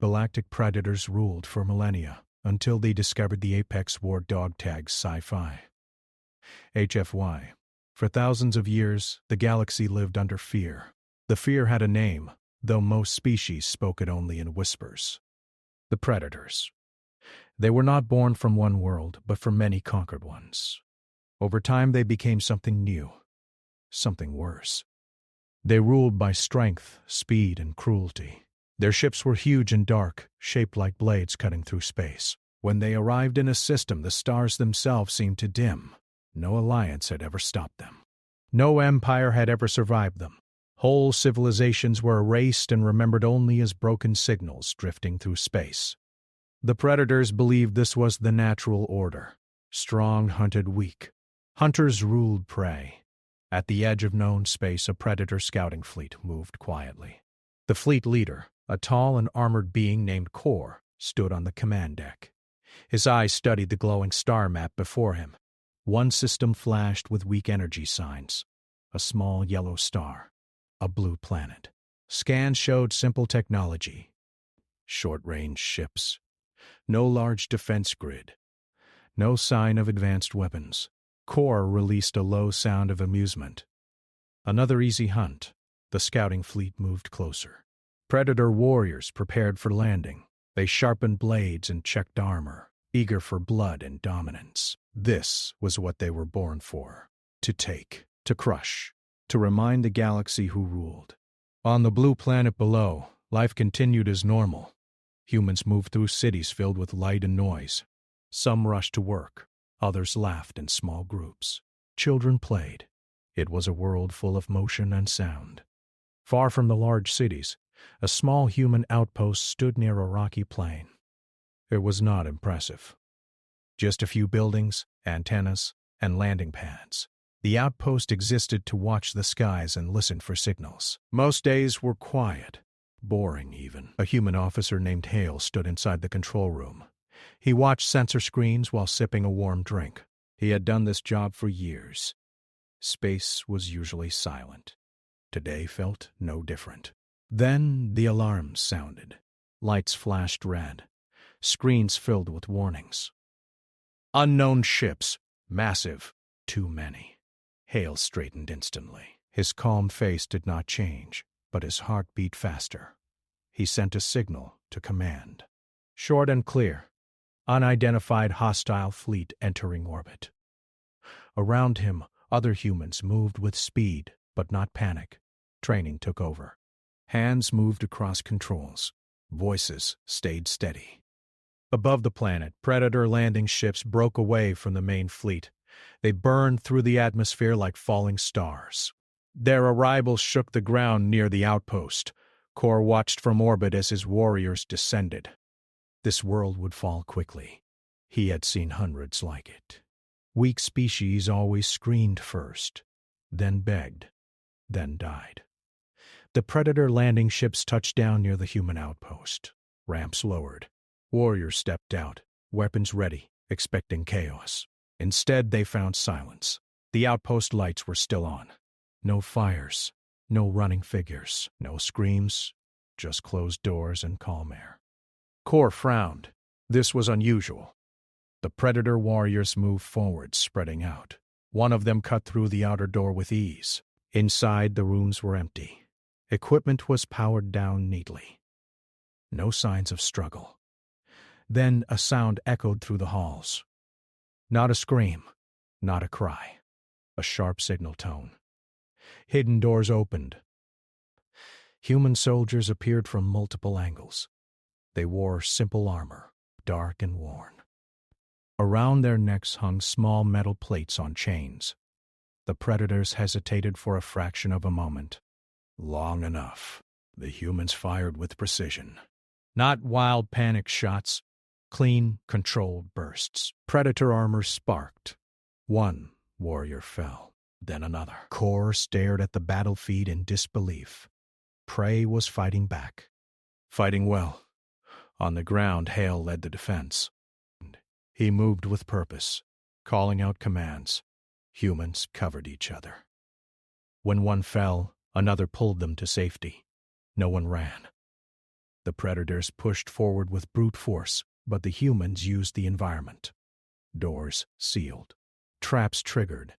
Galactic predators ruled for millennia, until they discovered the apex war dog tag Sci-Fi. HFY. For thousands of years, the galaxy lived under fear. The fear had a name, though most species spoke it only in whispers. The predators. They were not born from one world, but from many conquered ones. Over time they became something new, something worse. They ruled by strength, speed, and cruelty. Their ships were huge and dark, shaped like blades cutting through space. When they arrived in a system, the stars themselves seemed to dim. No alliance had ever stopped them. No empire had ever survived them. Whole civilizations were erased and remembered only as broken signals drifting through space. The predators believed this was the natural order. Strong hunted weak. Hunters ruled prey. At the edge of known space, a predator scouting fleet moved quietly. The fleet leader, a tall and armored being named Kor, stood on the command deck. His eyes studied the glowing star map before him. One system flashed with weak energy signs. A small yellow star. A blue planet. Scans showed simple technology. Short-range ships. No large defense grid. No sign of advanced weapons. Kor released a low sound of amusement. Another easy hunt. The scouting fleet moved closer. Predator warriors prepared for landing. They sharpened blades and checked armor, eager for blood and dominance. This was what they were born for. To take, to crush, to remind the galaxy who ruled. On the blue planet below, life continued as normal. Humans moved through cities filled with light and noise. Some rushed to work. Others laughed in small groups. Children played. It was a world full of motion and sound. Far from the large cities, a small human outpost stood near a rocky plain. It was not impressive. Just a few buildings, antennas, and landing pads. The outpost existed to watch the skies and listen for signals. Most days were quiet, boring even. A human officer named Hale stood inside the control room. He watched sensor screens while sipping a warm drink. He had done this job for years. Space was usually silent. Today felt no different. Then the alarms sounded. Lights flashed red. Screens filled with warnings. Unknown ships. Massive. Too many. Hale straightened instantly. His calm face did not change, but his heart beat faster. He sent a signal to command. Short and clear. Unidentified hostile fleet entering orbit. Around him, other humans moved with speed, but not panic. Training took over. Hands moved across controls. Voices stayed steady. Above the planet, Predator landing ships broke away from the main fleet. They burned through the atmosphere like falling stars. Their arrival shook the ground near the outpost. Kor watched from orbit as his warriors descended. This world would fall quickly. He had seen hundreds like it. Weak species always screened first, then begged, then died. The Predator landing ships touched down near the human outpost. Ramps lowered. Warriors stepped out, weapons ready, expecting chaos. Instead, they found silence. The outpost lights were still on. No fires, no running figures, no screams, just closed doors and calm air. Kor frowned. This was unusual. The Predator warriors moved forward, spreading out. One of them cut through the outer door with ease. Inside, the rooms were empty. Equipment was powered down neatly. No signs of struggle. Then a sound echoed through the halls. Not a scream, not a cry. A sharp signal tone. Hidden doors opened. Human soldiers appeared from multiple angles. They wore simple armor, dark and worn. Around their necks hung small metal plates on chains. The Predators hesitated for a fraction of a moment. Long enough. The humans fired with precision. Not wild panic shots. Clean, controlled bursts. Predator armor sparked. One warrior fell, then another. Kor stared at the battlefield in disbelief. Prey was fighting back. Fighting well. On the ground, Hale led the defense. He moved with purpose, calling out commands. Humans covered each other. When one fell, another pulled them to safety. No one ran. The predators pushed forward with brute force, but the humans used the environment. Doors sealed. Traps triggered.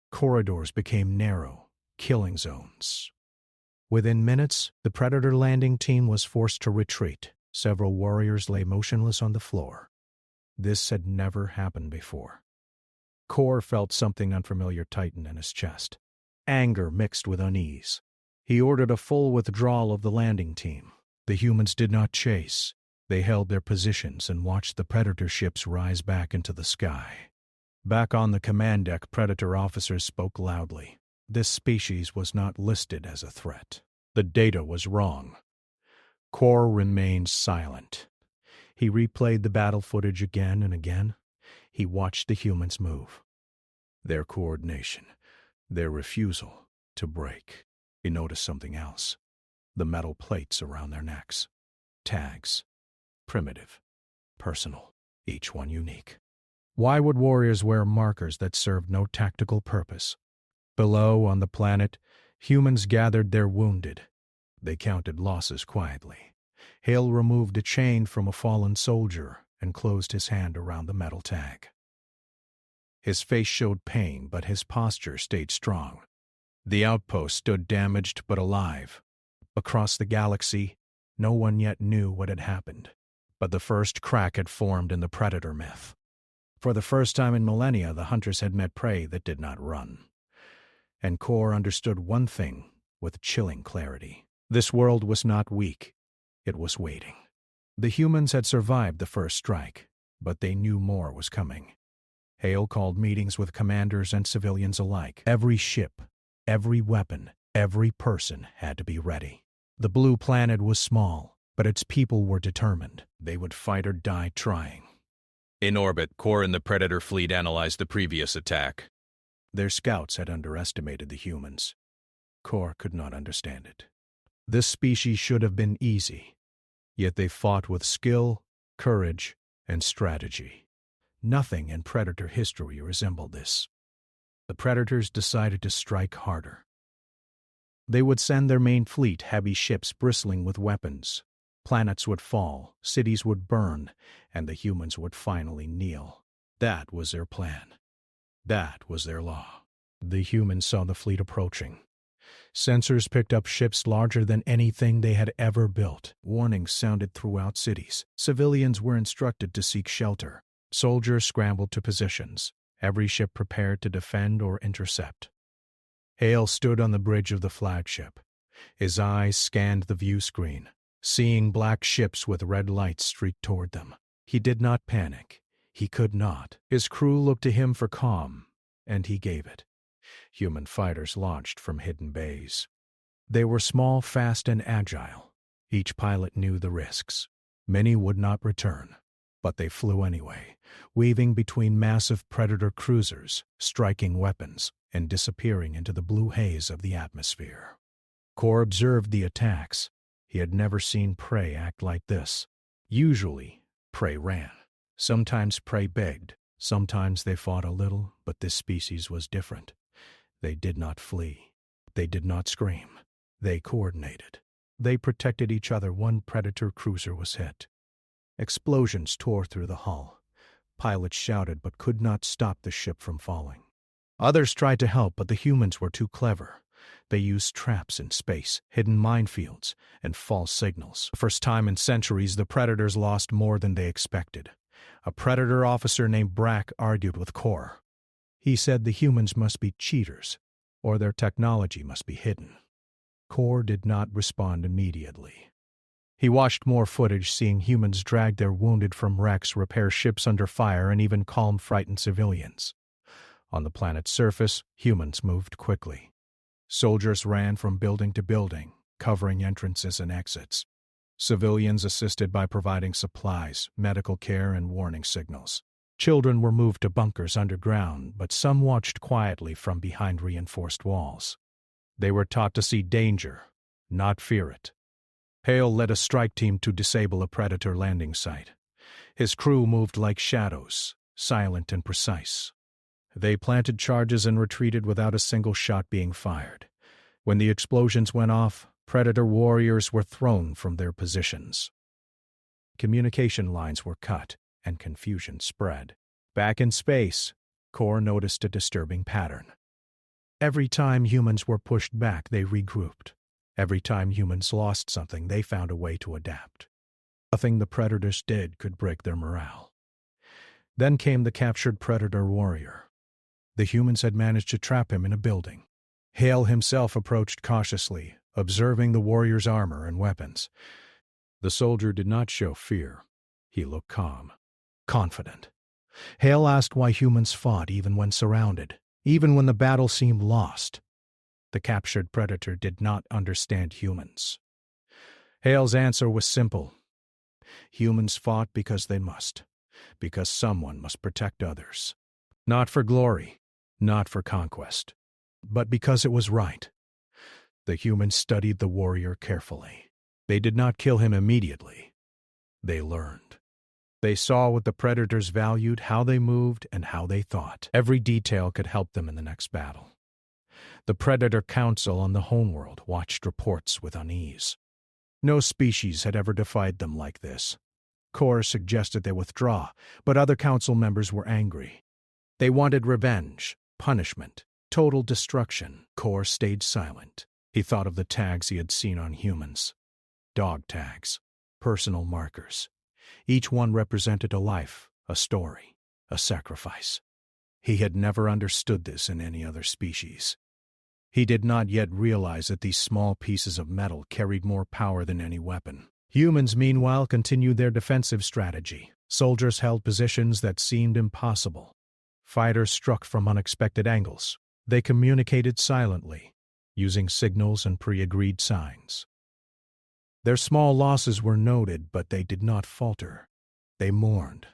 Corridors became narrow, killing zones. Within minutes, the predator landing team was forced to retreat. Several warriors lay motionless on the floor. This had never happened before. Kor felt something unfamiliar tighten in his chest. Anger mixed with unease. He ordered a full withdrawal of the landing team. The humans did not chase. They held their positions and watched the predator ships rise back into the sky. Back on the command deck, predator officers spoke loudly. This species was not listed as a threat. The data was wrong. Kor remained silent. He replayed the battle footage again and again. He watched the humans move. Their coordination, their refusal to break. He noticed something else. The metal plates around their necks. Tags. Primitive. Personal. Each one unique. Why would warriors wear markers that served no tactical purpose? Below, on the planet, humans gathered their wounded. They counted losses quietly. Hale removed a chain from a fallen soldier and closed his hand around the metal tag. His face showed pain, but his posture stayed strong. The outpost stood damaged but alive. Across the galaxy, no one yet knew what had happened, but the first crack had formed in the predator myth. For the first time in millennia, the hunters had met prey that did not run. And Kor understood one thing with chilling clarity. This world was not weak. It was waiting. The humans had survived the first strike, but they knew more was coming. Hale called meetings with commanders and civilians alike. Every ship, every weapon, every person had to be ready. The blue planet was small, but its people were determined. They would fight or die trying. In orbit, Kor and the Predator fleet analyzed the previous attack. Their scouts had underestimated the humans. Kor could not understand it. This species should have been easy, yet they fought with skill, courage, and strategy. Nothing in Predator history resembled this. The Predators decided to strike harder. They would send their main fleet, heavy ships bristling with weapons. Planets would fall, cities would burn, and the humans would finally kneel. That was their plan. That was their law. The humans saw the fleet approaching. Sensors picked up ships larger than anything they had ever built. Warnings sounded throughout cities. Civilians were instructed to seek shelter. Soldiers scrambled to positions, every ship prepared to defend or intercept. Hale stood on the bridge of the flagship. His eyes scanned the view screen, seeing black ships with red lights streak toward them. He did not panic. He could not. His crew looked to him for calm, and he gave it. Human fighters launched from hidden bays. They were small, fast, and agile. Each pilot knew the risks. Many would not return, but they flew anyway, weaving between massive Predator cruisers, striking weapons, and disappearing into the blue haze of the atmosphere. Kor observed the attacks. He had never seen prey act like this. Usually, prey ran. Sometimes prey begged. Sometimes they fought a little, but this species was different. They did not flee. They did not scream. They coordinated. They protected each other. One Predator cruiser was hit. Explosions tore through the hull. Pilots shouted but could not stop the ship from falling. Others tried to help, but the humans were too clever. They used traps in space, hidden minefields, and false signals. For the first time in centuries, the Predators lost more than they expected. A Predator officer named Brack argued with Kor. He said the humans must be cheaters, or their technology must be hidden. Kor did not respond immediately. He watched more footage, seeing humans drag their wounded from wrecks, repair ships under fire, and even calm frightened civilians. On the planet's surface, humans moved quickly. Soldiers ran from building to building, covering entrances and exits. Civilians assisted by providing supplies, medical care, and warning signals. Children were moved to bunkers underground, but some watched quietly from behind reinforced walls. They were taught to see danger, not fear it. Hale led a strike team to disable a Predator landing site. His crew moved like shadows, silent and precise. They planted charges and retreated without a single shot being fired. When the explosions went off, Predator warriors were thrown from their positions. Communication lines were cut, and confusion spread. Back in space, Core noticed a disturbing pattern. Every time humans were pushed back, they regrouped. Every time humans lost something, they found a way to adapt. Nothing the predators did could break their morale. Then came the captured predator warrior. The humans had managed to trap him in a building. Hale himself approached cautiously, observing the warrior's armor and weapons. The soldier did not show fear. He looked calm, confident. Hale asked why humans fought even when surrounded, even when the battle seemed lost. The captured predator did not understand humans. Hale's answer was simple. Humans fought because they must, because someone must protect others. Not for glory, not for conquest, but because it was right. The humans studied the warrior carefully. They did not kill him immediately. They learned. They saw what the predators valued, how they moved, and how they thought. Every detail could help them in the next battle. The Predator Council on the homeworld watched reports with unease. No species had ever defied them like this. Core suggested they withdraw, but other council members were angry. They wanted revenge, punishment, total destruction. Core stayed silent. He thought of the tags he had seen on humans. Dog tags, personal markers. Each one represented a life, a story, a sacrifice. He had never understood this in any other species. He did not yet realize that these small pieces of metal carried more power than any weapon. Humans, meanwhile, continued their defensive strategy. Soldiers held positions that seemed impossible. Fighters struck from unexpected angles. They communicated silently, using signals and pre-agreed signs. Their small losses were noted, but they did not falter. They mourned,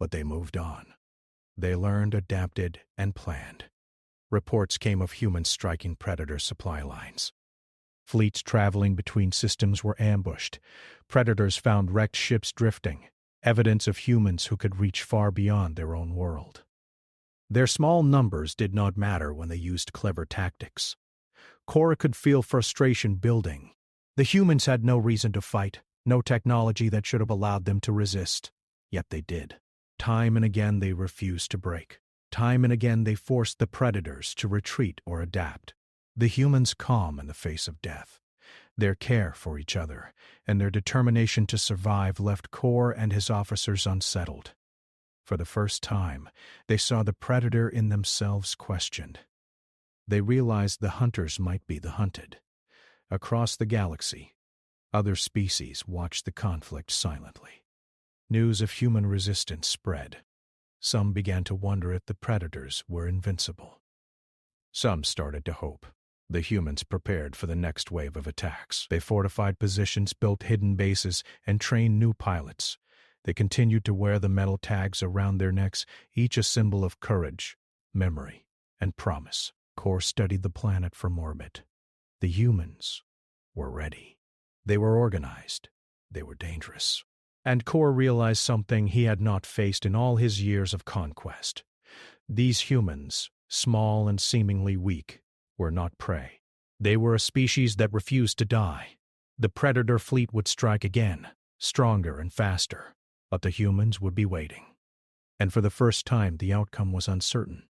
but they moved on. They learned, adapted, and planned. Reports came of humans striking predator supply lines. Fleets traveling between systems were ambushed. Predators found wrecked ships drifting, evidence of humans who could reach far beyond their own world. Their small numbers did not matter when they used clever tactics. Cora could feel frustration building. The humans had no reason to fight, no technology that should have allowed them to resist. Yet they did. Time and again they refused to break. Time and again they forced the predators to retreat or adapt. The humans calm in the face of death. Their care for each other and their determination to survive left Core and his officers unsettled. For the first time, they saw the predator in themselves questioned. They realized the hunters might be the hunted. Across the galaxy, other species watched the conflict silently. News of human resistance spread. Some began to wonder if the predators were invincible. Some started to hope. The humans prepared for the next wave of attacks. They fortified positions, built hidden bases, and trained new pilots. They continued to wear the metal tags around their necks, each a symbol of courage, memory, and promise. Core studied the planet from orbit. The humans were ready. They were organized. They were dangerous. And Core realized something he had not faced in all his years of conquest. These humans, small and seemingly weak, were not prey. They were a species that refused to die. The predator fleet would strike again, stronger and faster, but the humans would be waiting. And for the first time, the outcome was uncertain.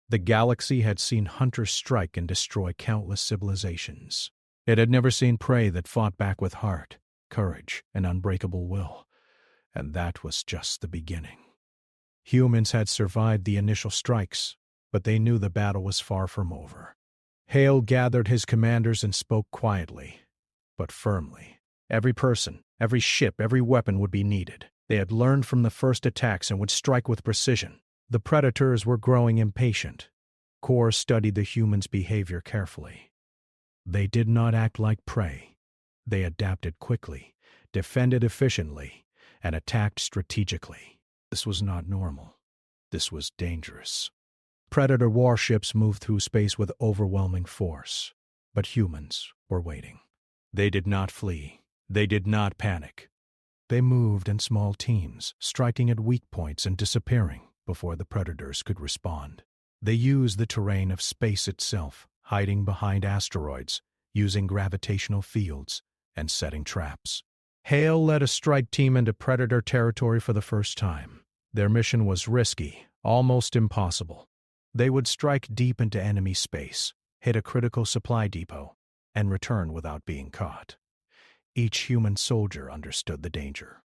The galaxy had seen hunters strike and destroy countless civilizations. It had never seen prey that fought back with heart, courage, and unbreakable will. And that was just the beginning. Humans had survived the initial strikes, but they knew the battle was far from over. Hale gathered his commanders and spoke quietly, but firmly. Every person, every ship, every weapon would be needed. They had learned from the first attacks and would strike with precision. The predators were growing impatient. Core studied the humans' behavior carefully. They did not act like prey. They adapted quickly, defended efficiently, and attacked strategically. This was not normal. This was dangerous. Predator warships moved through space with overwhelming force, but humans were waiting. They did not flee. They did not panic. They moved in small teams, striking at weak points and disappearing before the predators could respond. They used the terrain of space itself, hiding behind asteroids, using gravitational fields, and setting traps. Hale led a strike team into Predator territory for the first time. Their mission was risky, almost impossible. They would strike deep into enemy space, hit a critical supply depot, and return without being caught. Each human soldier understood the danger.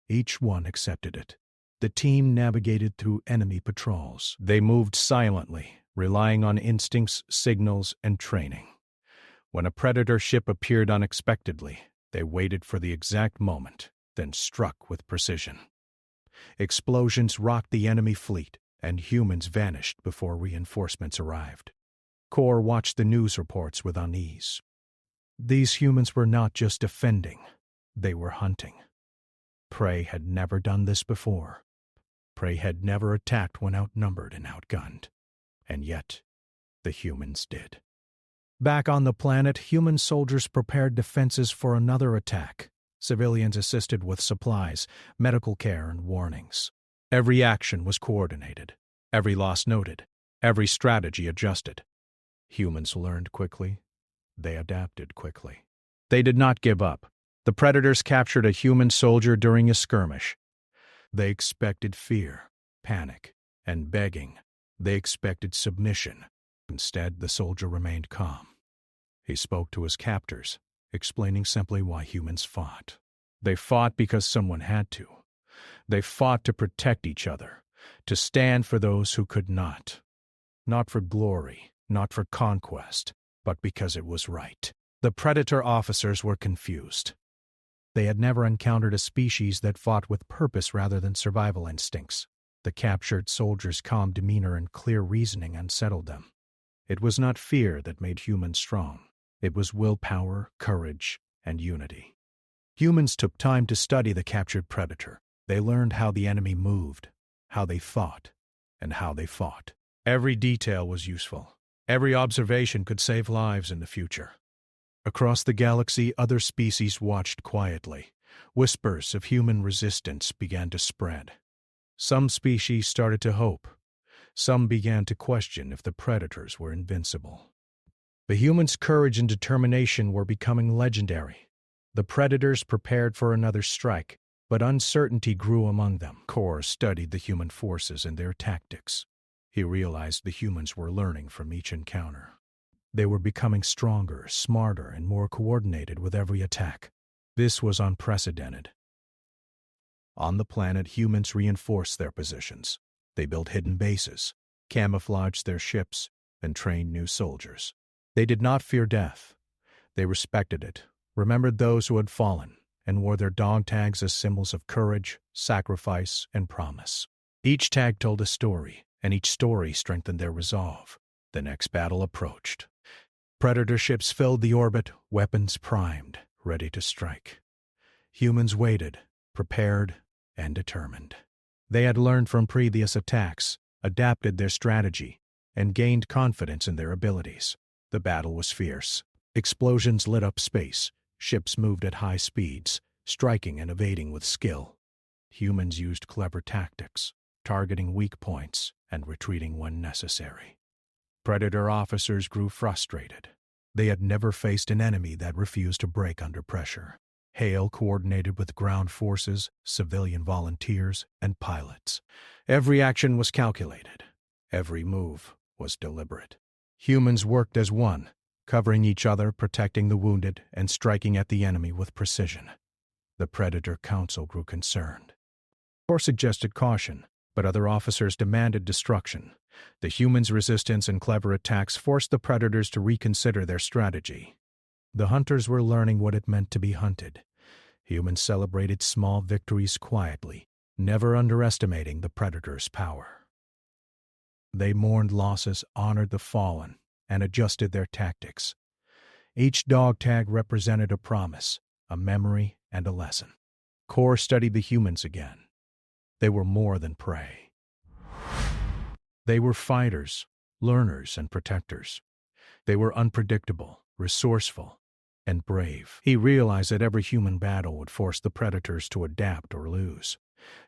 Each one accepted it. The team navigated through enemy patrols. They moved silently, relying on instincts, signals, and training. When a Predator ship appeared unexpectedly, they waited for the exact moment, then struck with precision. Explosions rocked the enemy fleet, and humans vanished before reinforcements arrived. Core watched the news reports with unease. These humans were not just defending, they were hunting. Prey had never done this before. Prey had never attacked when outnumbered and outgunned. And yet, the humans did. Back on the planet, human soldiers prepared defenses for another attack. Civilians assisted with supplies, medical care, and warnings. Every action was coordinated, every loss noted, every strategy adjusted. Humans learned quickly. They adapted quickly. They did not give up. The Predators captured a human soldier during a skirmish. They expected fear, panic, and begging. They expected submission. Instead, the soldier remained calm. He spoke to his captors, explaining simply why humans fought. They fought because someone had to. They fought to protect each other, to stand for those who could not. Not for glory, not for conquest, but because it was right. The Predator officers were confused. They had never encountered a species that fought with purpose rather than survival instincts. The captured soldiers' calm demeanor and clear reasoning unsettled them. It was not fear that made humans strong. It was willpower, courage, and unity. Humans took time to study the captured Predator. They learned how the enemy moved, how they thought, and how they fought. Every detail was useful. Every observation could save lives in the future. Across the galaxy, other species watched quietly. Whispers of human resistance began to spread. Some species started to hope. Some began to question if the Predators were invincible. The humans' courage and determination were becoming legendary. The Predators prepared for another strike, but uncertainty grew among them. Core studied the human forces and their tactics. He realized the humans were learning from each encounter. They were becoming stronger, smarter, and more coordinated with every attack. This was unprecedented. On the planet, humans reinforced their positions. They built hidden bases, camouflaged their ships, and trained new soldiers. They did not fear death. They respected it, remembered those who had fallen, and wore their dog tags as symbols of courage, sacrifice, and promise. Each tag told a story, and each story strengthened their resolve. The next battle approached. Predator ships filled the orbit, weapons primed, ready to strike. Humans waited, prepared, and determined. They had learned from previous attacks, adapted their strategy, and gained confidence in their abilities. The battle was fierce. Explosions lit up space. Ships moved at high speeds, striking and evading with skill. Humans used clever tactics, targeting weak points and retreating when necessary. Predator officers grew frustrated. They had never faced an enemy that refused to break under pressure. Hale coordinated with ground forces, civilian volunteers, and pilots. Every action was calculated. Every move was deliberate. Humans worked as one, covering each other, protecting the wounded, and striking at the enemy with precision. The Predator Council grew concerned. Core suggested caution, but other officers demanded destruction. The humans' resistance and clever attacks forced the Predators to reconsider their strategy. The hunters were learning what it meant to be hunted. Humans celebrated small victories quietly, never underestimating the Predator's power. They mourned losses, honored the fallen, and adjusted their tactics. Each dog tag represented a promise, a memory, and a lesson. Core studied the humans again. They were more than prey. They were fighters, learners, and protectors. They were unpredictable, resourceful, and brave. He realized that every human battle would force the Predators to adapt or lose.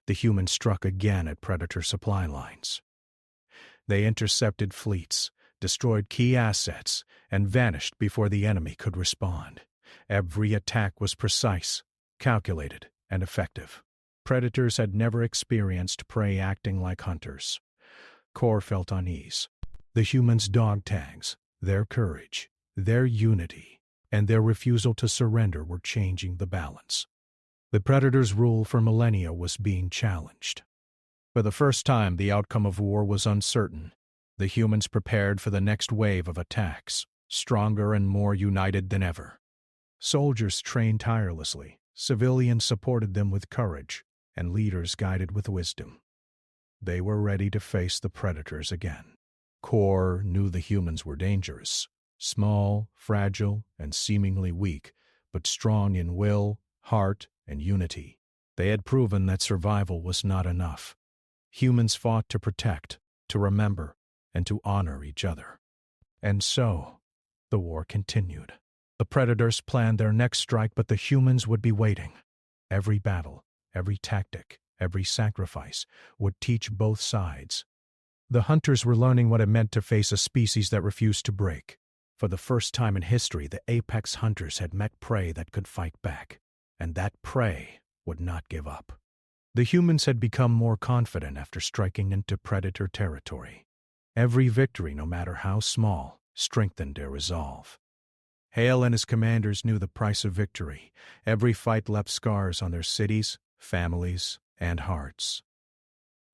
The humans struck again at Predator supply lines. They intercepted fleets, destroyed key assets, and vanished before the enemy could respond. Every attack was precise, calculated, and effective. Predators had never experienced prey acting like hunters. Core felt unease. The humans' dog tags, their courage, their unity, and their refusal to surrender were changing the balance. The Predator's rule for millennia was being challenged. For the first time, the outcome of war was uncertain. The humans prepared for the next wave of attacks, stronger and more united than ever. Soldiers trained tirelessly, civilians supported them with courage, and leaders guided with wisdom. They were ready to face the predators again. Core knew the humans were dangerous, small, fragile, and seemingly weak, but strong in will, heart, and unity. They had proven that survival was not enough. Humans fought to protect, to remember, and to honor each other. And so, the war continued. The predators planned their next strike, but the humans would be waiting. Every battle, every tactic, every sacrifice would teach both sides. The hunters were learning what it meant to face a species that refused to break. For the first time in history, the apex hunters had met prey that could fight back, and that prey would not give up. The humans had become more confident after striking into predator territory. Every victory, no matter how small, strengthened their resolve. Hale and his commanders knew the price of victory. Every fight left scars on their cities, families, and hearts.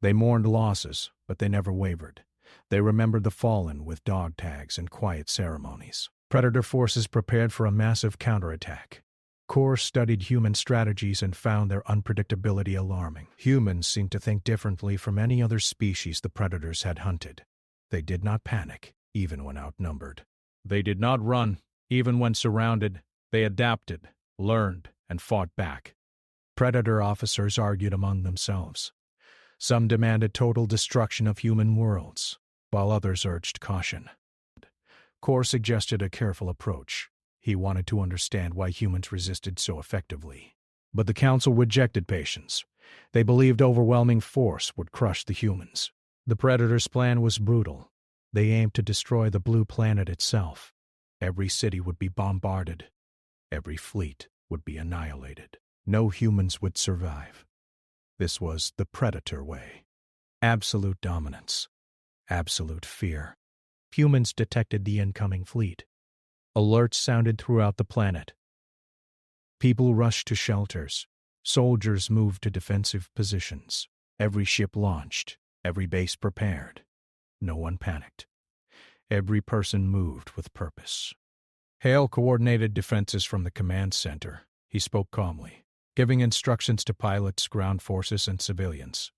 They mourned losses, but they never wavered. They remembered the fallen with dog tags and quiet ceremonies. Predator forces prepared for a massive counterattack. Core studied human strategies and found their unpredictability alarming. Humans seemed to think differently from any other species the predators had hunted. They did not panic, even when outnumbered. They did not run, even when surrounded. They adapted, learned, and fought back. Predator officers argued among themselves. Some demanded total destruction of human worlds, while others urged caution. Core suggested a careful approach. He wanted to understand why humans resisted so effectively. But the council rejected patience. They believed overwhelming force would crush the humans. The Predators' plan was brutal. They aimed to destroy the blue planet itself. Every city would be bombarded. Every fleet would be annihilated. No humans would survive. This was the Predator way. Absolute dominance. Absolute fear. Humans detected the incoming fleet. Alerts sounded throughout the planet. People rushed to shelters. Soldiers moved to defensive positions. Every ship launched. Every base prepared. No one panicked. Every person moved with purpose. Hale coordinated defenses from the command center. He spoke calmly, giving instructions to pilots, ground forces, and civilians.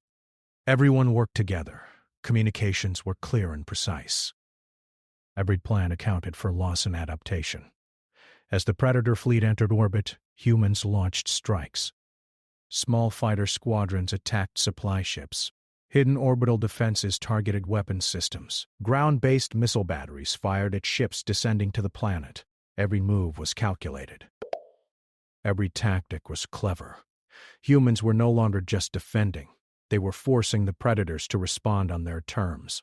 Everyone worked together. Communications were clear and precise. Every plan accounted for loss and adaptation. As the Predator fleet entered orbit, humans launched strikes. Small fighter squadrons attacked supply ships. Hidden orbital defenses targeted weapon systems. Ground-based missile batteries fired at ships descending to the planet. Every move was calculated. Every tactic was clever. Humans were no longer just defending. They were forcing the Predators to respond on their terms.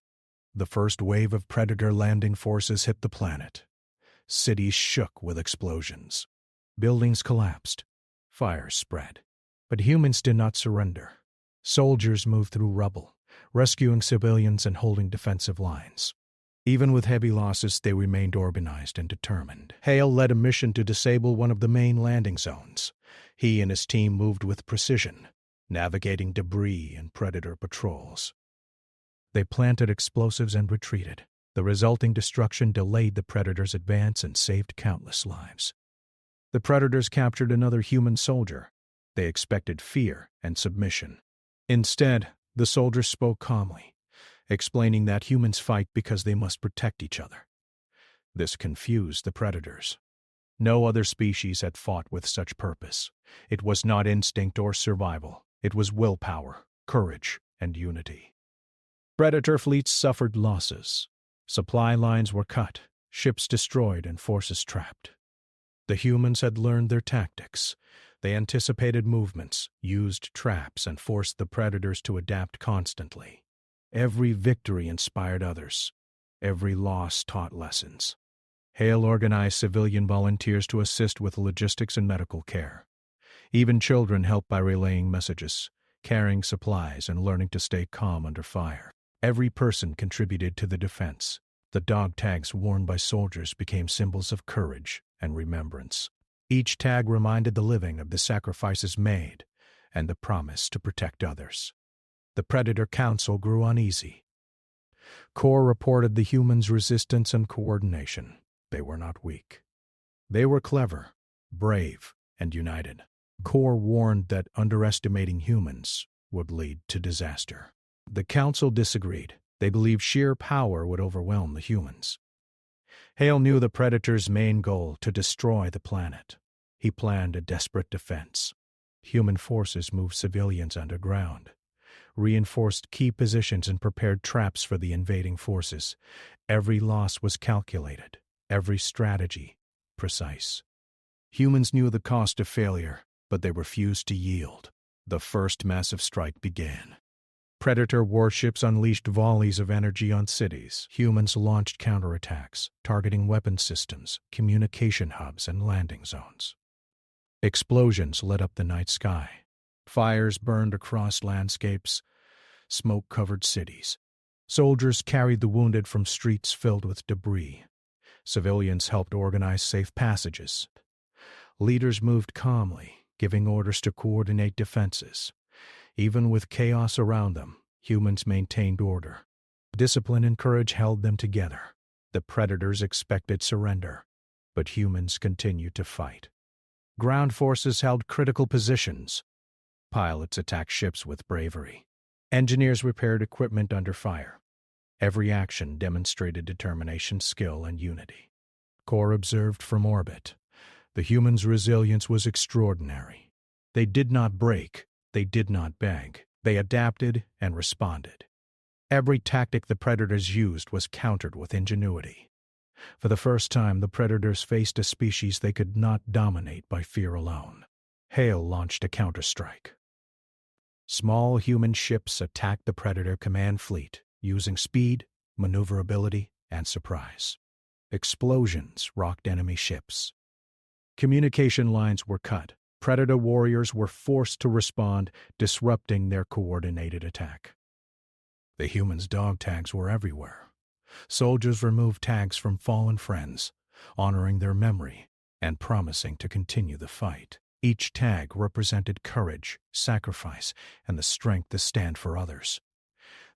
The first wave of Predator landing forces hit the planet. Cities shook with explosions. Buildings collapsed. Fires spread. But humans did not surrender. Soldiers moved through rubble, rescuing civilians and holding defensive lines. Even with heavy losses, they remained organized and determined. Hale led a mission to disable one of the main landing zones. He and his team moved with precision, navigating debris and Predator patrols. They planted explosives and retreated. The resulting destruction delayed the Predators' advance and saved countless lives. The Predators captured another human soldier. They expected fear and submission. Instead, the soldiers spoke calmly, explaining that humans fight because they must protect each other. This confused the Predators. No other species had fought with such purpose. It was not instinct or survival. It was willpower, courage, and unity. Predator fleets suffered losses. Supply lines were cut, ships destroyed, and forces trapped. The humans had learned their tactics. They anticipated movements, used traps, and forced the Predators to adapt constantly. Every victory inspired others. Every loss taught lessons. Hale organized civilian volunteers to assist with logistics and medical care. Even children helped by relaying messages, carrying supplies, and learning to stay calm under fire. Every person contributed to the defense. The dog tags worn by soldiers became symbols of courage and remembrance. Each tag reminded the living of the sacrifices made and the promise to protect others. The Predator Council grew uneasy. Core reported the humans' resistance and coordination. They were not weak. They were clever, brave, and united. Core warned that underestimating humans would lead to disaster. The Council disagreed. They believed sheer power would overwhelm the humans. Hale knew the Predator's main goal: to destroy the planet. He planned a desperate defense. Human forces moved civilians underground, reinforced key positions, and prepared traps for the invading forces. Every loss was calculated, every strategy precise. Humans knew the cost of failure, but they refused to yield. The first massive strike began. Predator warships unleashed volleys of energy on cities. Humans launched counterattacks, targeting weapon systems, communication hubs, and landing zones. Explosions lit up the night sky. Fires burned across landscapes. Smoke covered cities. Soldiers carried the wounded from streets filled with debris. Civilians helped organize safe passages. Leaders moved calmly, giving orders to coordinate defenses. Even with chaos around them, humans maintained order. Discipline and courage held them together. The Predators expected surrender, but humans continued to fight. Ground forces held critical positions. Pilots attacked ships with bravery. Engineers repaired equipment under fire. Every action demonstrated determination, skill, and unity. Core observed from orbit. The humans' resilience was extraordinary. They did not break. They did not beg. They adapted and responded. Every tactic the Predators used was countered with ingenuity. For the first time, the Predators faced a species they could not dominate by fear alone. Hale launched a counterstrike. Small human ships attacked the Predator command fleet, using speed, maneuverability, and surprise. Explosions rocked enemy ships. Communication lines were cut. Predator warriors were forced to respond, disrupting their coordinated attack. The humans' dog tags were everywhere. Soldiers removed tags from fallen friends, honoring their memory and promising to continue the fight. Each tag represented courage, sacrifice, and the strength to stand for others.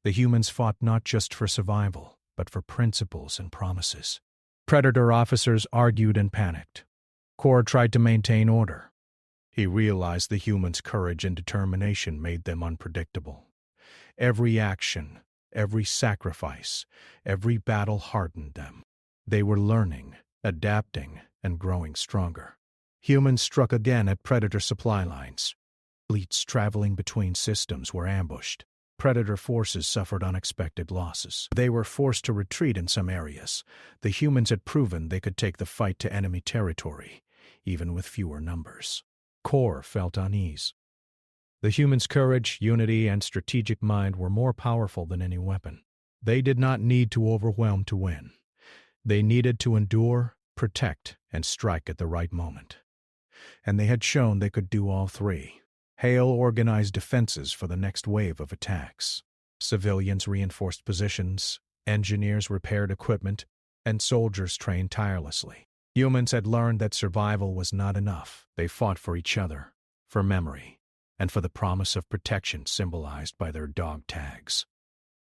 The humans fought not just for survival, but for principles and promises. Predator officers argued and panicked. Core tried to maintain order. He realized the humans' courage and determination made them unpredictable. Every action, every sacrifice, every battle hardened them. They were learning, adapting, and growing stronger. Humans struck again at Predator supply lines. Fleets traveling between systems were ambushed. Predator forces suffered unexpected losses. They were forced to retreat in some areas. The humans had proven they could take the fight to enemy territory, even with fewer numbers. Core felt unease. The humans' courage, unity, and strategic mind were more powerful than any weapon. They did not need to overwhelm to win. They needed to endure, protect, and strike at the right moment. And they had shown they could do all three. Hale organized defenses for the next wave of attacks. Civilians reinforced positions, engineers repaired equipment, and soldiers trained tirelessly. Humans had learned that survival was not enough. They fought for each other, for memory, and for the promise of protection symbolized by their dog tags.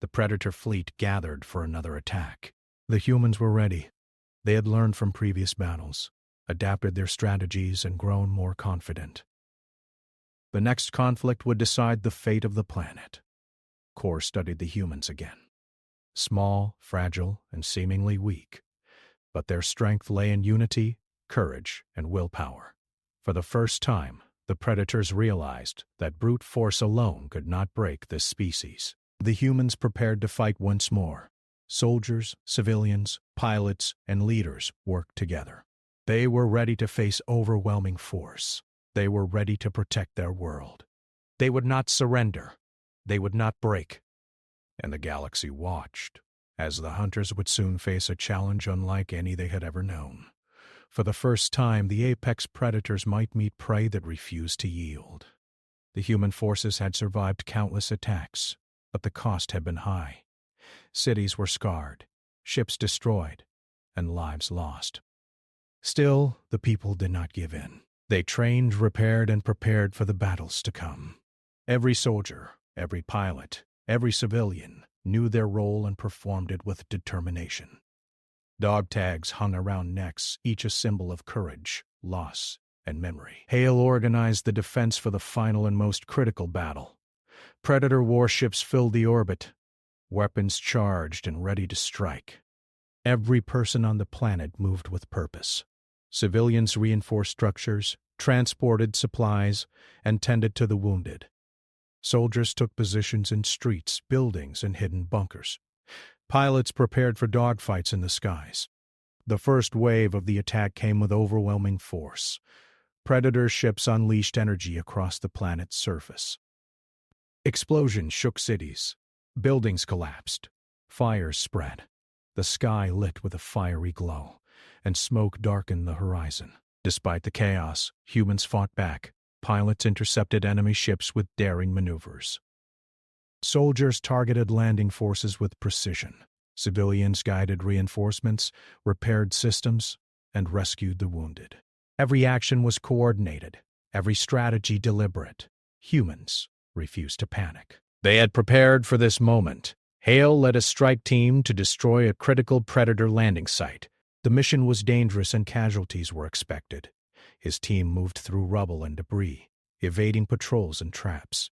The Predator fleet gathered for another attack. The humans were ready. They had learned from previous battles, adapted their strategies, and grown more confident. The next conflict would decide the fate of the planet. Core studied the humans again. Small, fragile, and seemingly weak. But their strength lay in unity, courage, and willpower. For the first time, the Predators realized that brute force alone could not break this species. The humans prepared to fight once more. Soldiers, civilians, pilots, and leaders worked together. They were ready to face overwhelming force. They were ready to protect their world. They would not surrender. They would not break. And the galaxy watched, as the hunters would soon face a challenge unlike any they had ever known. For the first time, the apex predators might meet prey that refused to yield. The human forces had survived countless attacks, but the cost had been high. Cities were scarred, ships destroyed, and lives lost. Still, the people did not give in. They trained, repaired, and prepared for the battles to come. Every soldier, every pilot, every civilian knew their role and performed it with determination. Dog tags hung around necks, each a symbol of courage, loss, and memory. Hale organized the defense for the final and most critical battle. Predator warships filled the orbit, weapons charged and ready to strike. Every person on the planet moved with purpose. Civilians reinforced structures, transported supplies, and tended to the wounded. Soldiers took positions in streets, buildings, and hidden bunkers. Pilots prepared for dogfights in the skies. The first wave of the attack came with overwhelming force. Predator ships unleashed energy across the planet's surface. Explosions shook cities. Buildings collapsed. Fires spread. The sky lit with a fiery glow, and smoke darkened the horizon. Despite the chaos, humans fought back. Pilots intercepted enemy ships with daring maneuvers. Soldiers targeted landing forces with precision. Civilians guided reinforcements, repaired systems, and rescued the wounded. Every action was coordinated, every strategy deliberate. Humans refused to panic. They had prepared for this moment. Hale led a strike team to destroy a critical predator landing site. The mission was dangerous and casualties were expected. His team moved through rubble and debris, evading patrols and traps.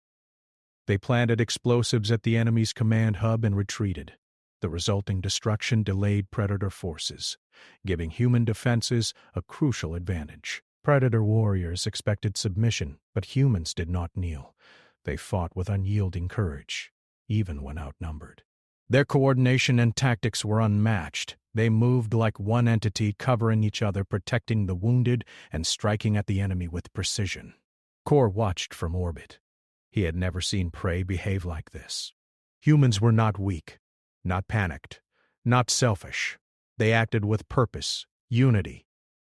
They planted explosives at the enemy's command hub and retreated. The resulting destruction delayed Predator forces, giving human defenses a crucial advantage. Predator warriors expected submission, but humans did not kneel. They fought with unyielding courage, even when outnumbered. Their coordination and tactics were unmatched. They moved like one entity, covering each other, protecting the wounded, and striking at the enemy with precision. Kor watched from orbit. He had never seen prey behave like this. Humans were not weak, not panicked, not selfish. They acted with purpose, unity,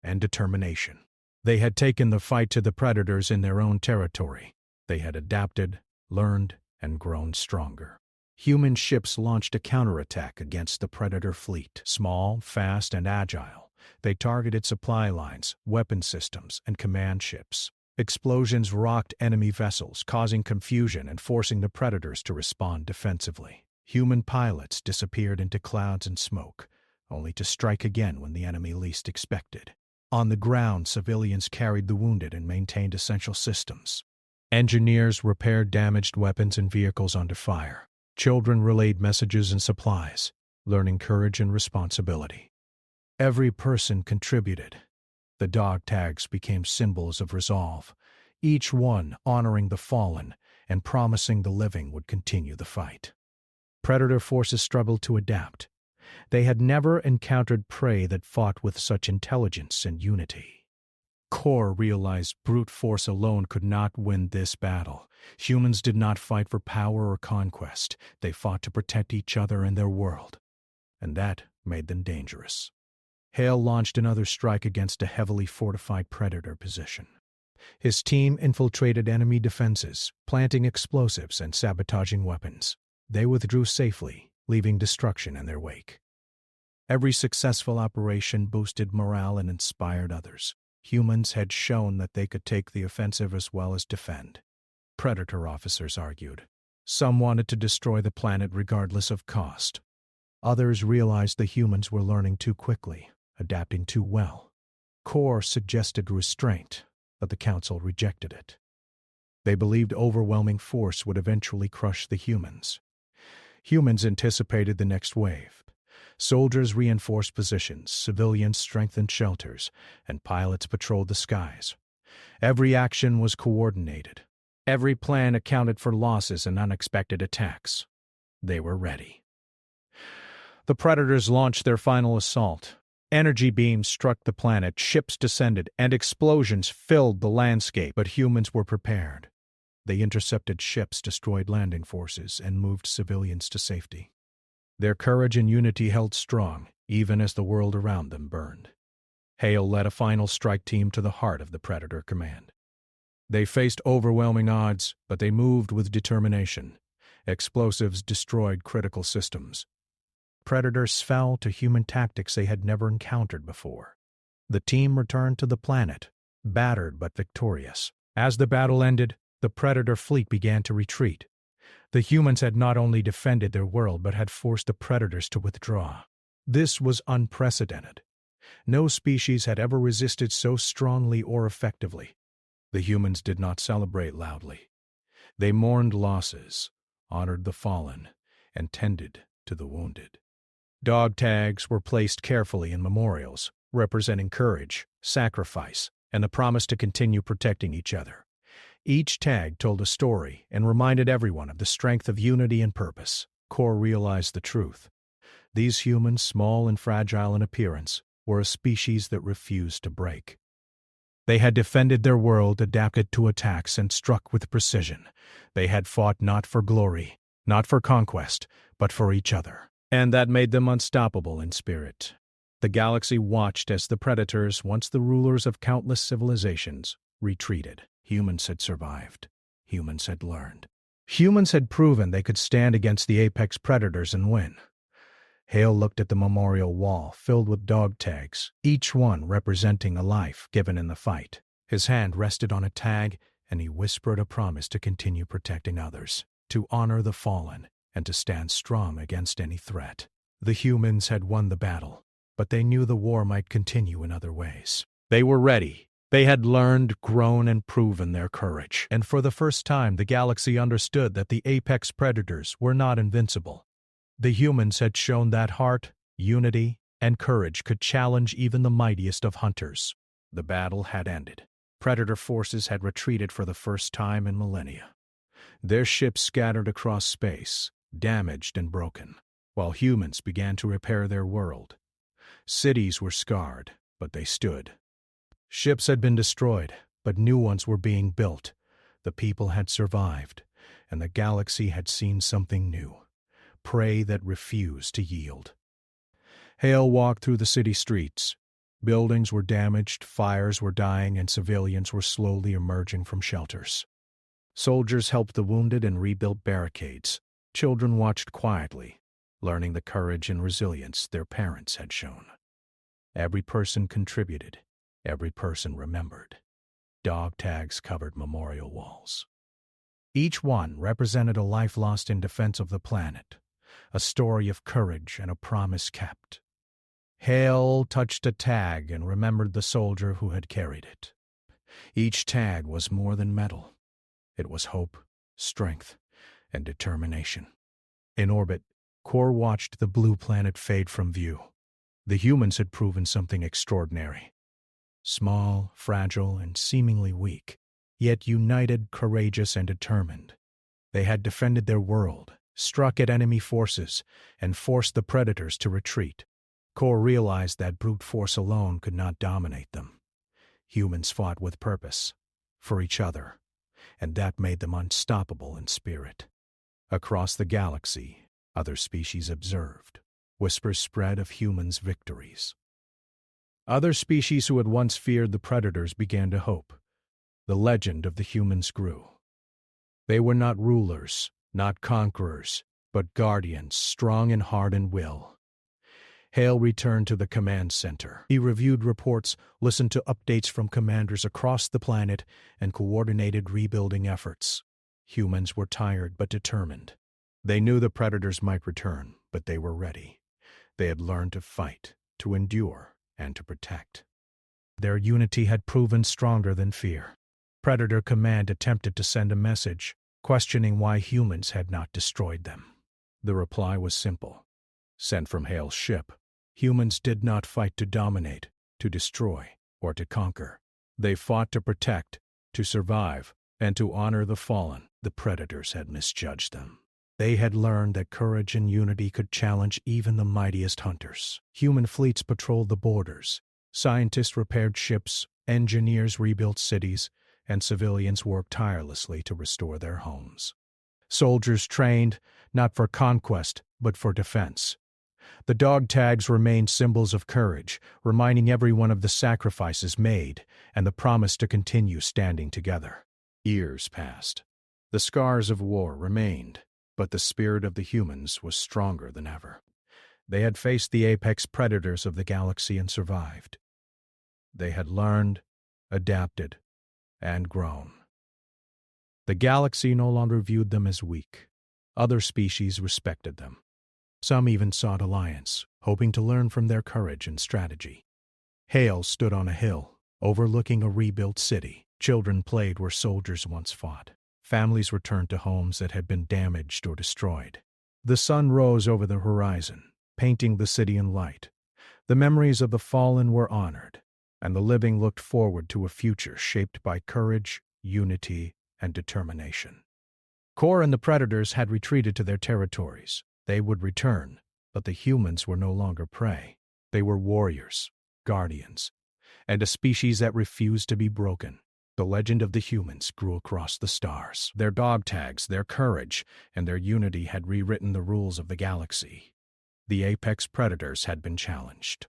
and determination. They had taken the fight to the predators in their own territory. They had adapted, learned, and grown stronger. Human ships launched a counterattack against the Predator fleet. Small, fast, and agile, they targeted supply lines, weapon systems, and command ships. Explosions rocked enemy vessels, causing confusion and forcing the Predators to respond defensively. Human pilots disappeared into clouds and smoke, only to strike again when the enemy least expected. On the ground, civilians carried the wounded and maintained essential systems. Engineers repaired damaged weapons and vehicles under fire. Children relayed messages and supplies, learning courage and responsibility. Every person contributed. The dog tags became symbols of resolve, each one honoring the fallen and promising the living would continue the fight. Predator forces struggled to adapt. They had never encountered prey that fought with such intelligence and unity. Kor realized brute force alone could not win this battle. Humans did not fight for power or conquest. They fought to protect each other and their world. And that made them dangerous. Hale launched another strike against a heavily fortified Predator position. His team infiltrated enemy defenses, planting explosives and sabotaging weapons. They withdrew safely, leaving destruction in their wake. Every successful operation boosted morale and inspired others. Humans had shown that they could take the offensive as well as defend. Predator officers argued. Some wanted to destroy the planet regardless of cost. Others realized the humans were learning too quickly, adapting too well. Kor suggested restraint, but the Council rejected it. They believed overwhelming force would eventually crush the humans. Humans anticipated the next wave. Soldiers reinforced positions, civilians strengthened shelters, and pilots patrolled the skies. Every action was coordinated. Every plan accounted for losses and unexpected attacks. They were ready. The Predators launched their final assault. Energy beams struck the planet, ships descended, and explosions filled the landscape, but humans were prepared. They intercepted ships, destroyed landing forces, and moved civilians to safety. Their courage and unity held strong, even as the world around them burned. Hale led a final strike team to the heart of the Predator command. They faced overwhelming odds, but they moved with determination. Explosives destroyed critical systems. Predators fell to human tactics they had never encountered before. The team returned to the planet, battered but victorious. As the battle ended, the Predator fleet began to retreat. The humans had not only defended their world but had forced the Predators to withdraw. This was unprecedented. No species had ever resisted so strongly or effectively. The humans did not celebrate loudly. They mourned losses, honored the fallen, and tended to the wounded. Dog tags were placed carefully in memorials, representing courage, sacrifice, and the promise to continue protecting each other. Each tag told a story and reminded everyone of the strength of unity and purpose. Kor realized the truth. These humans, small and fragile in appearance, were a species that refused to break. They had defended their world, adapted to attacks, and struck with precision. They had fought not for glory, not for conquest, but for each other. And that made them unstoppable in spirit. The galaxy watched as the Predators, once the rulers of countless civilizations, retreated. Humans had survived. Humans had learned. Humans had proven they could stand against the apex predators and win. Hale looked at the memorial wall filled with dog tags, each one representing a life given in the fight. His hand rested on a tag, and he whispered a promise to continue protecting others, to honor the fallen, and to stand strong against any threat. The humans had won the battle, but they knew the war might continue in other ways. They were ready. They had learned, grown, and proven their courage. And for the first time, the galaxy understood that the apex predators were not invincible. The humans had shown that heart, unity, and courage could challenge even the mightiest of hunters. The battle had ended. Predator forces had retreated for the first time in millennia. Their ships scattered across space, damaged and broken, while humans began to repair their world. Cities were scarred, but they stood. Ships had been destroyed, but new ones were being built. The people had survived, and the galaxy had seen something new. Prey that refused to yield. Hale walked through the city streets. Buildings were damaged, fires were dying, and civilians were slowly emerging from shelters. Soldiers helped the wounded and rebuilt barricades. Children watched quietly, learning the courage and resilience their parents had shown. Every person contributed. Every person remembered. Dog tags covered memorial walls. Each one represented a life lost in defense of the planet, a story of courage and a promise kept. Hale touched a tag and remembered the soldier who had carried it. Each tag was more than metal. It was hope, strength, and determination. In orbit, Kor watched the blue planet fade from view. The humans had proven something extraordinary. Small, fragile, and seemingly weak, yet united, courageous, and determined. They had defended their world, struck at enemy forces, and forced the predators to retreat. Kor realized that brute force alone could not dominate them. Humans fought with purpose, for each other, and that made them unstoppable in spirit. Across the galaxy, other species observed. Whispers spread of humans' victories. Other species who had once feared the predators began to hope. The legend of the humans grew. They were not rulers, not conquerors, but guardians, strong in heart and will. Hale returned to the command center. He reviewed reports, listened to updates from commanders across the planet, and coordinated rebuilding efforts. Humans were tired but determined. They knew the predators might return, but they were ready. They had learned to fight, to endure, and to protect. Their unity had proven stronger than fear. Predator Command attempted to send a message, questioning why humans had not destroyed them. The reply was simple. Sent from Hale's ship, humans did not fight to dominate, to destroy, or to conquer. They fought to protect, to survive, and to honor the fallen. The predators had misjudged them. They had learned that courage and unity could challenge even the mightiest hunters. Human fleets patrolled the borders. Scientists repaired ships, engineers rebuilt cities, and civilians worked tirelessly to restore their homes. Soldiers trained, not for conquest, but for defense. The dog tags remained symbols of courage, reminding everyone of the sacrifices made and the promise to continue standing together. Years passed. The scars of war remained, but the spirit of the humans was stronger than ever. They had faced the apex predators of the galaxy and survived. They had learned, adapted, and grown. The galaxy no longer viewed them as weak. Other species respected them. Some even sought alliance, hoping to learn from their courage and strategy. Hale stood on a hill, overlooking a rebuilt city. Children played where soldiers once fought. Families returned to homes that had been damaged or destroyed. The sun rose over the horizon, painting the city in light. The memories of the fallen were honored, and the living looked forward to a future shaped by courage, unity, and determination. Kor and the predators had retreated to their territories. They would return, but the humans were no longer prey. They were warriors, guardians, and a species that refused to be broken. The legend of the humans grew across the stars. Their dog tags, their courage, and their unity had rewritten the rules of the galaxy. The apex predators had been challenged.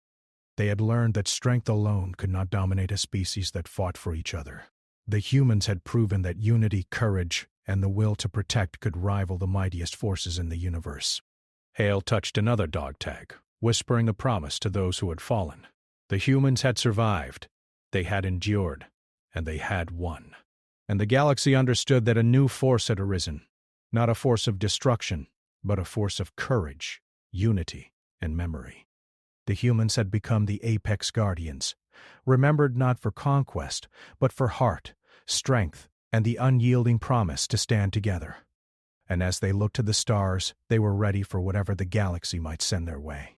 They had learned that strength alone could not dominate a species that fought for each other. The humans had proven that unity, courage, and the will to protect could rival the mightiest forces in the universe. Hale touched another dog tag, whispering a promise to those who had fallen. The humans had survived, they had endured, and they had won. And the galaxy understood that a new force had arisen, not a force of destruction, but a force of courage, unity, and memory. The humans had become the apex guardians, remembered not for conquest, but for heart, strength, and the unyielding promise to stand together. And as they looked to the stars, they were ready for whatever the galaxy might send their way.